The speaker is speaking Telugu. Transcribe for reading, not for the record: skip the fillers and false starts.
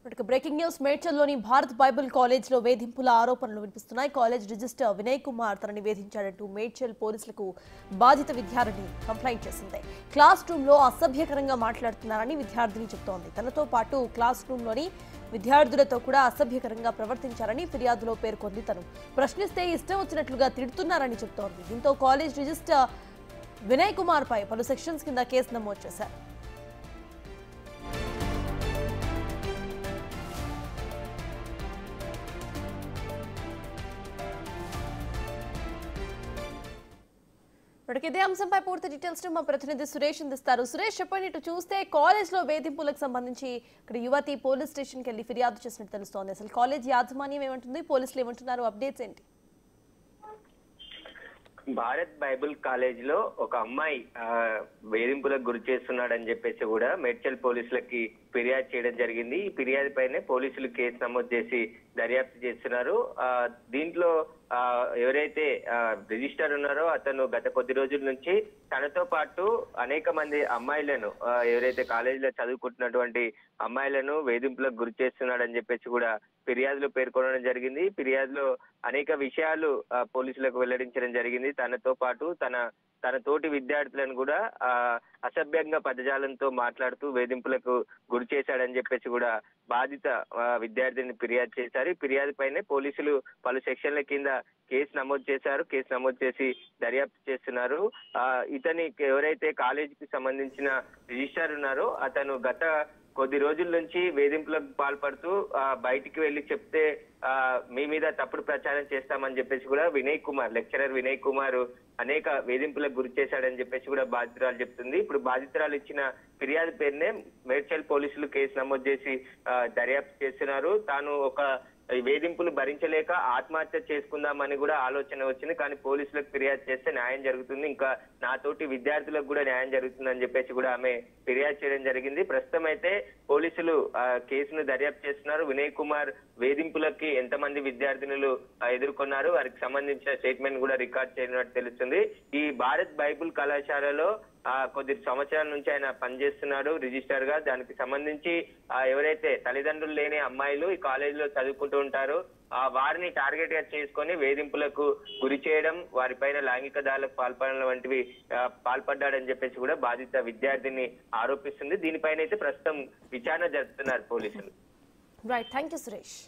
బ్రేకింగ్ న్యూస్ మేడ్చల్లోని భారత్ బైబిల్ కాలేజ్లో వేధింపుల ఆరోపణలు వినిపిస్తున్నాయి. కాలేజ్ రిజిస్టర్ వినయ్ కుమార్ తనని వేధించాడంటూ మేడ్చల్ పోలీసులకు బాధిత విద్యార్థిని కంప్లైంట్ చేసింది. క్లాస్ రూమ్లో అసభ్యకరంగా మాట్లాడుతున్నారని విద్యార్థిని చెబుతోంది. తనతో పాటు క్లాస్ రూమ్లోని విద్యార్థులతో కూడా అసభ్యకరంగా ప్రవర్తించారని ఫిర్యాదులో పేర్కొంది. తను ప్రశ్నిస్తే ఇష్టం వచ్చినట్లుగా తిడుతున్నారని చెబుతోంది. దీంతో కాలేజ్ రిజిస్టర్ వినయ్ కుమార్ పై పలు సెక్షన్స్ కింద కేసు నమోదు చేశారు. ఇదే అంశంపై పూర్తి డీటెయిల్స్ మా ప్రతినిధి సురేష్ అందిస్తారు. సురేష్, చెప్పండి, ఇటు చూస్తే కాలేజ్ లో వేధింపులకు సంబంధించి ఇక్కడ యువతి పోలీస్ స్టేషన్ కి వెళ్లి ఫిర్యాదు చేసినట్టు తెలుస్తోంది. అసలు కాలేజ్ యాజమాన్యం ఏమంటుంది, పోలీసులు ఏమంటున్నారు, అప్డేట్స్ ఏంటి? భారత్ బైబిల్ కాలేజ్ లో ఒక అమ్మాయి వేధింపులకు గురి చేస్తున్నాడని చెప్పేసి కూడా మేడ్చల్ పోలీసులకి ఫిర్యాదు చేయడం జరిగింది. ఈ ఫిర్యాదు పైనే పోలీసులు కేసు నమోదు చేసి దర్యాప్తు చేస్తున్నారు. దీంట్లో ఎవరైతే రిజిస్టర్ ఉన్నారో అతను గత కొద్ది రోజుల నుంచి తనతో పాటు అనేక మంది అమ్మాయిలను, ఎవరైతే కాలేజీలో చదువుకుంటున్నటువంటి అమ్మాయిలను వేధింపులకు గురి చేస్తున్నాడని చెప్పేసి కూడా ఫిర్యాదులో పేర్కొనడం జరిగింది. ఫిర్యాదులో అనేక విషయాలు పోలీసులకు వెల్లడించడం జరిగింది. తనతో పాటు తన తోటి విద్యార్థులను కూడా అసభ్యంగా పదజాలంతో మాట్లాడుతూ వేధింపులకు గురి చేశాడని చెప్పేసి కూడా బాధిత విద్యార్థిని ఫిర్యాదు చేశారు. ఈ ఫిర్యాదు పైనే పోలీసులు పలు సెక్షన్ల కింద కేసు నమోదు చేశారు. కేసు నమోదు చేసి దర్యాప్తు చేస్తున్నారు. ఇతని ఎవరైతే కాలేజీకి సంబంధించిన రిజిస్ట్రార్ ఉన్నారో అతను గత కొద్ది రోజుల నుంచి వేధింపులకు పాల్పడుతూ బయటికి వెళ్లి చెప్తే మీ మీద తప్పుడు ప్రచారం చేస్తామని చెప్పేసి కూడా లెక్చరర్ వినయ్ కుమార్ అనేక వేధింపులకు గురి చేశాడని చెప్పేసి కూడా బాధితురాలు చెప్తుంది. ఇప్పుడు బాధితురాలు ఇచ్చిన ఫిర్యాదు పేరునే మేడ్చల్ పోలీసులు కేసు నమోదు చేసి దర్యాప్తు చేస్తున్నారు. తాను ఒక వేధింపులు భరించలేక ఆత్మహత్య చేసుకుందామని కూడా ఆలోచన వచ్చింది. కానీ పోలీసులకు ఫిర్యాదు చేస్తే న్యాయం జరుగుతుంది, ఇంకా నాతోటి విద్యార్థులకు కూడా న్యాయం జరుగుతుందని చెప్పేసి కూడా ఆమె ఫిర్యాదు చేయడం జరిగింది. ప్రస్తుతం అయితే పోలీసులు కేసును దర్యాప్తు చేస్తున్నారు. వినయ్ కుమార్ వేధింపులకి ఎంతమంది విద్యార్థినులు ఎదుర్కొన్నారు, వారికి సంబంధించిన స్టేట్మెంట్ కూడా రికార్డ్ చేయనున్నట్టు తెలుస్తుంది. ఈ భారత్ బైబిల్ కళాశాలలో కొద్ది సంవత్సరాల నుంచి ఆయన పనిచేస్తున్నాడు రిజిస్టర్ గా. దానికి సంబంధించి ఎవరైతే తల్లిదండ్రులు లేని అమ్మాయిలు ఈ కాలేజీలో చదువుకుంటూ ఉంటారో వారిని టార్గెట్ గా చేసుకొని వేధింపులకు గురి చేయడం, వారిపైన లైంగిక దాడులకు పాల్పడడం వంటివి పాల్పడ్డాడని చెప్పేసి కూడా బాధిత విద్యార్థిని ఆరోపిస్తుంది. దీనిపైన అయితే ప్రస్తుతం విచారణ జరుపుతున్నారు పోలీసులు. Right, thank you Suresh.